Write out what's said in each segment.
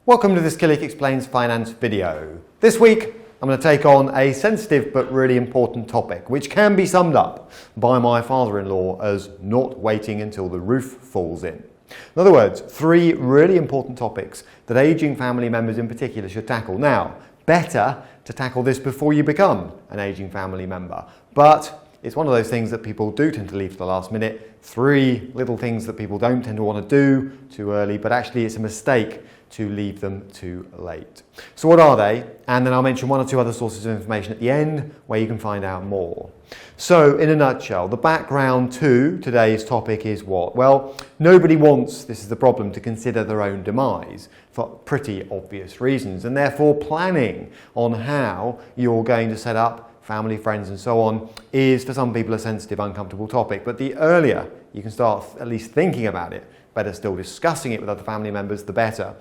Welcome to this Killik Explains finance video. This week I'm going to take on a sensitive but really important topic which can be summed up by my father-in-law as not waiting until the roof falls in. In other words, three really important topics that ageing family members in particular should tackle. Now, better to tackle this before you become an ageing family member, but it's one of those things that people do tend to leave to the last minute. Three little things that people don't tend to want to do too early, but actually it's a mistake to leave them too late. So what are they? And then I'll mention one or two other sources of information at the end where you can find out more. So in a nutshell, the background to today's topic is what? Well, nobody wants, this is the problem, to consider their own demise for pretty obvious reasons, and therefore planning on how you're going to set up family, friends and so on is for some people a sensitive, uncomfortable topic. But the earlier you can start at least thinking about it, better still discussing it with other family members, the better.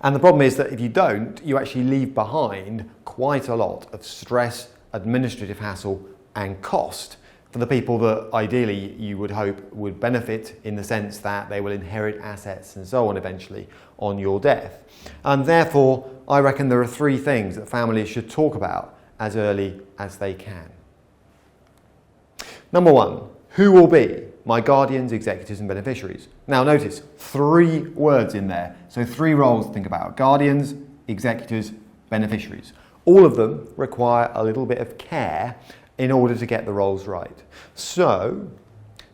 And the problem is that if you don't, you actually leave behind quite a lot of stress, administrative hassle and cost for the people that ideally you would hope would benefit in the sense that they will inherit assets and so on eventually on your death. And therefore, I reckon there are three things that families should talk about as early as they can. Number one, who will be my guardians, executors and beneficiaries? Now notice, three words in there. So three roles to think about: guardians, executors, beneficiaries. All of them require a little bit of care in order to get the roles right. So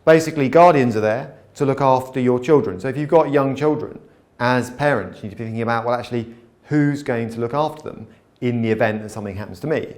basically guardians are there to look after your children. So if you've got young children, as parents you need to be thinking about, well actually, who's going to look after them in the event that something happens to me?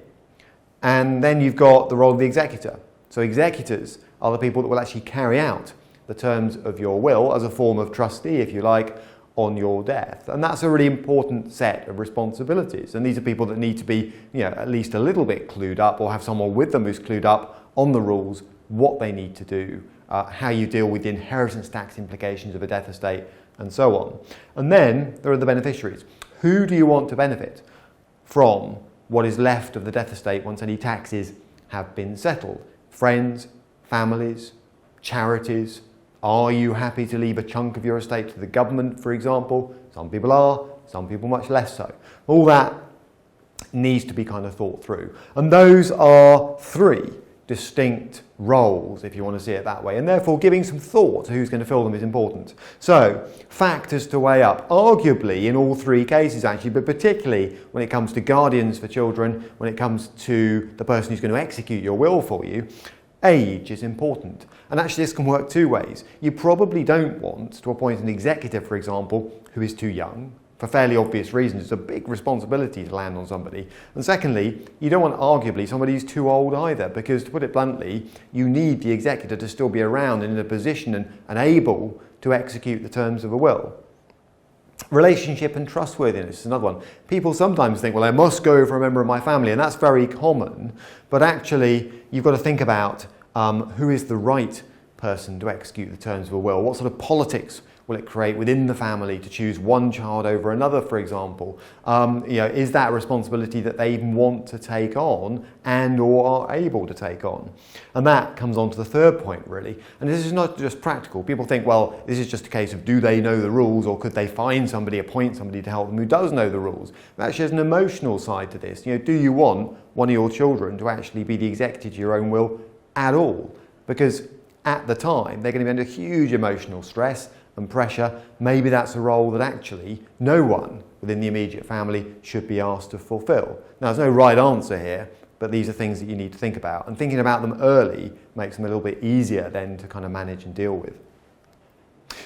And then you've got the role of the executor. So executors are the people that will actually carry out the terms of your will as a form of trustee, if you like, on your death. And that's a really important set of responsibilities. And these are people that need to be, at least a little bit clued up, or have someone with them who's clued up on the rules, what they need to do, how you deal with the inheritance tax implications of a death estate, and so on. And then there are the beneficiaries. Who do you want to benefit from what is left of the death estate once any taxes have been settled? Friends, families, charities. Are you happy to leave a chunk of your estate to the government, for example? Some people are, some people much less so. All that needs to be kind of thought through. And those are three distinct roles, if you want to see it that way, and therefore giving some thought to who's going to fill them is important. So, factors to weigh up, arguably in all three cases actually, but particularly when it comes to guardians for children, when it comes to the person who's going to execute your will for you, age is important. And actually this can work two ways. You probably don't want to appoint an executor, for example, who is too young, for fairly obvious reasons. It's a big responsibility to land on somebody. And secondly, you don't want arguably somebody who's too old either, because to put it bluntly, you need the executor to still be around and in a position and able to execute the terms of a will. Relationship and trustworthiness is another one. People sometimes think, well, I must go for a member of my family, and that's very common. But actually, you've got to think about who is the right person to execute the terms of a will. What sort of politics will it create within the family to choose one child over another, for example? Is that a responsibility that they even want to take on and or are able to take on? And that comes on to the third point, really. And this is not just practical. People think, well, this is just a case of do they know the rules, or could they find somebody, appoint somebody to help them who does know the rules? But actually, there's an emotional side to this. Do you want one of your children to actually be the executor to your own will at all? Because at the time, they're going to be under huge emotional stress and pressure. Maybe that's a role that actually no one within the immediate family should be asked to fulfill. Now, there's no right answer here, but these are things that you need to think about. And thinking about them early makes them a little bit easier then to kind of manage and deal with.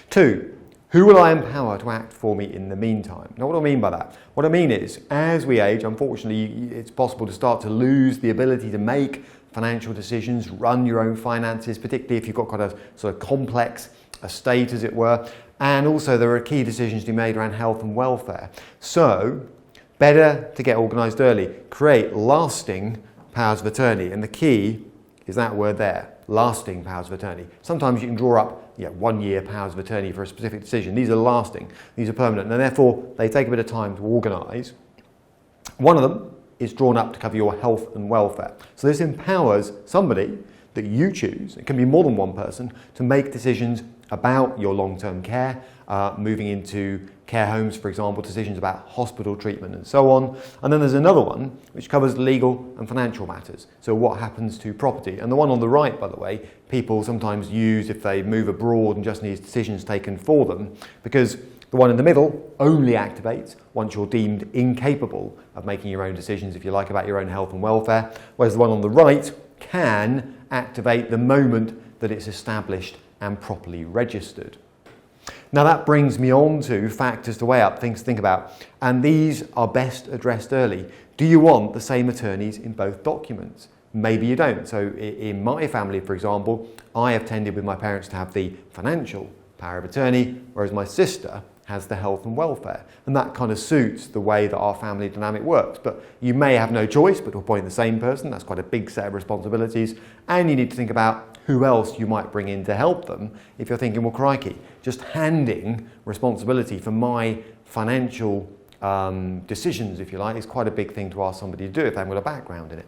Two, who will I empower to act for me in the meantime? Now, what do I mean by that? What I mean is, as we age, unfortunately, it's possible to start to lose the ability to make financial decisions, run your own finances, particularly if you've got quite a sort of complex estate, as it were. And also there are key decisions to be made around health and welfare. So, better to get organised early. Create lasting powers of attorney. And the key is that word there, lasting powers of attorney. Sometimes you can draw up 1 year powers of attorney for a specific decision. These are lasting, these are permanent, and therefore they take a bit of time to organise. One of them is drawn up to cover your health and welfare. So this empowers somebody that you choose, it can be more than one person, to make decisions about your long-term care, moving into care homes, for example, decisions about hospital treatment and so on. And then there's another one which covers legal and financial matters. So what happens to property? And the one on the right, by the way, people sometimes use if they move abroad and just need decisions taken for them, because the one in the middle only activates once you're deemed incapable of making your own decisions, if you like, about your own health and welfare, whereas the one on the right can activate the moment that it's established and properly registered. Now that brings me on to factors to weigh up, things to think about, and these are best addressed early. Do you want the same attorneys in both documents? Maybe you don't. So in my family, for example, I have tended with my parents to have the financial power of attorney, whereas my sister has the health and welfare. And that kind of suits the way that our family dynamic works. But you may have no choice but to appoint the same person. That's quite a big set of responsibilities. And you need to think about who else you might bring in to help them if you're thinking, well, crikey, just handing responsibility for my financial decisions, if you like, is quite a big thing to ask somebody to do if they haven't got a background in it.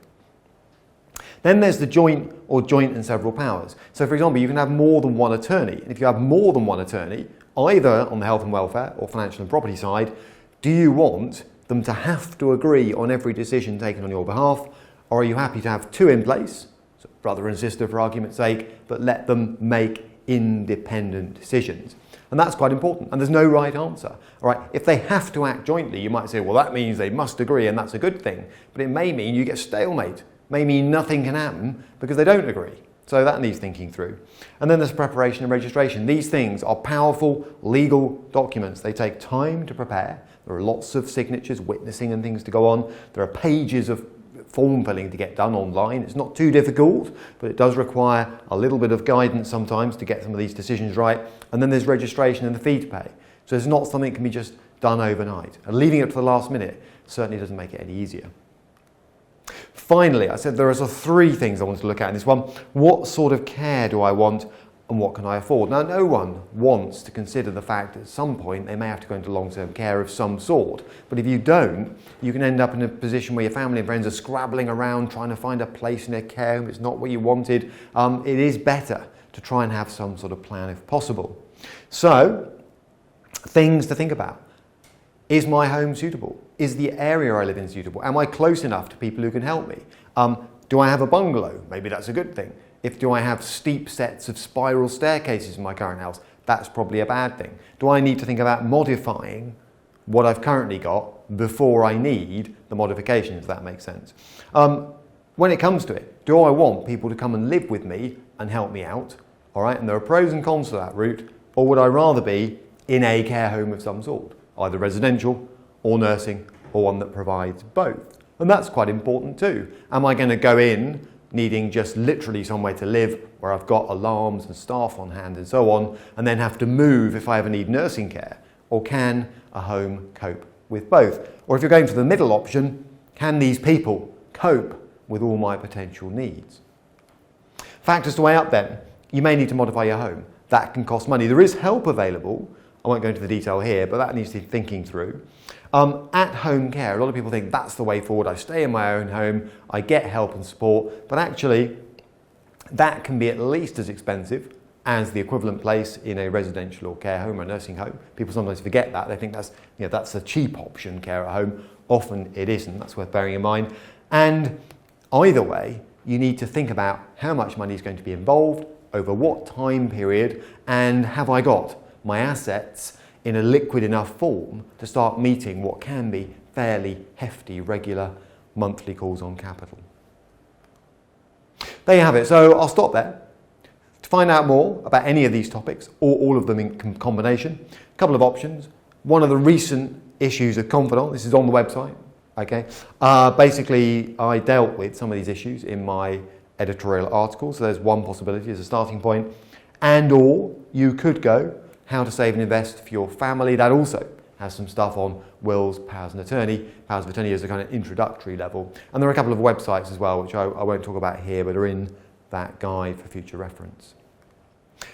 Then there's the joint or joint and several powers. So for example, you can have more than one attorney. And if you have more than one attorney, either on the health and welfare or financial and property side, do you want them to have to agree on every decision taken on your behalf? Or are you happy to have two in place, so brother and sister for argument's sake, but let them make independent decisions? And that's quite important. And there's no right answer. All right, if they have to act jointly, you might say, well, that means they must agree and that's a good thing. But it may mean you get stalemate. May mean nothing can happen because they don't agree. So that needs thinking through. And then there's preparation and registration. These things are powerful legal documents. They take time to prepare. There are lots of signatures, witnessing and things to go on. There are pages of form filling to get done online. It's not too difficult, but it does require a little bit of guidance sometimes to get some of these decisions right. And then there's registration and the fee to pay. So it's not something that can be just done overnight. And leaving it to the last minute certainly doesn't make it any easier. Finally, I said there are three things I want to look at in this one. What sort of care do I want and what can I afford? Now, no one wants to consider the fact that at some point they may have to go into long-term care of some sort. But if you don't, you can end up in a position where your family and friends are scrabbling around trying to find a place in a care home. It's not what you wanted. It is better to try and have some sort of plan if possible. So, things to think about. Is my home suitable? Is the area I live in suitable? Am I close enough to people who can help me? Do I have a bungalow? Maybe that's a good thing. Do I have steep sets of spiral staircases in my current house? That's probably a bad thing. Do I need to think about modifying what I've currently got before I need the modifications, if that makes sense? When it comes to it, do I want people to come and live with me and help me out? All right, and there are pros and cons to that route, or would I rather be in a care home of some sort? Either residential or nursing, or one that provides both. And that's quite important too. Am I going to go in needing just literally somewhere to live where I've got alarms and staff on hand and so on, and then have to move if I ever need nursing care? Or can a home cope with both? Or if you're going for the middle option, can these people cope with all my potential needs? Factors to weigh up then. You may need to modify your home. That can cost money. There is help available. I won't go into the detail here, but that needs to be thinking through. At-home care, a lot of people think that's the way forward. I stay in my own home, I get help and support, but actually that can be at least as expensive as the equivalent place in a residential or care home or nursing home. People sometimes forget that. They think that's a cheap option, care at home. Often it isn't. That's worth bearing in mind. And either way, you need to think about how much money is going to be involved, over what time period, and have I got my assets in a liquid enough form to start meeting what can be fairly hefty regular monthly calls on capital. There you have it. So I'll stop there. To find out more about any of these topics, or all of them in combination, a couple of options. One of the recent issues of Confidant, this is on the website, okay? Basically, I dealt with some of these issues in my editorial article, so there's one possibility as a starting point. And or you could go How to Save and Invest for Your Family. That also has some stuff on wills, powers of attorney. Powers of attorney is a kind of introductory level. And there are a couple of websites as well, which I won't talk about here, but are in that guide for future reference.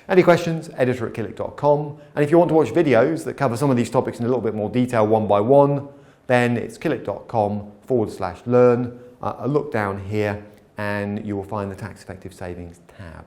Any questions? editor@killik.com. And if you want to watch videos that cover some of these topics in a little bit more detail one by one, then it's killik.com/learn. Look down here and you will find the tax effective savings tab.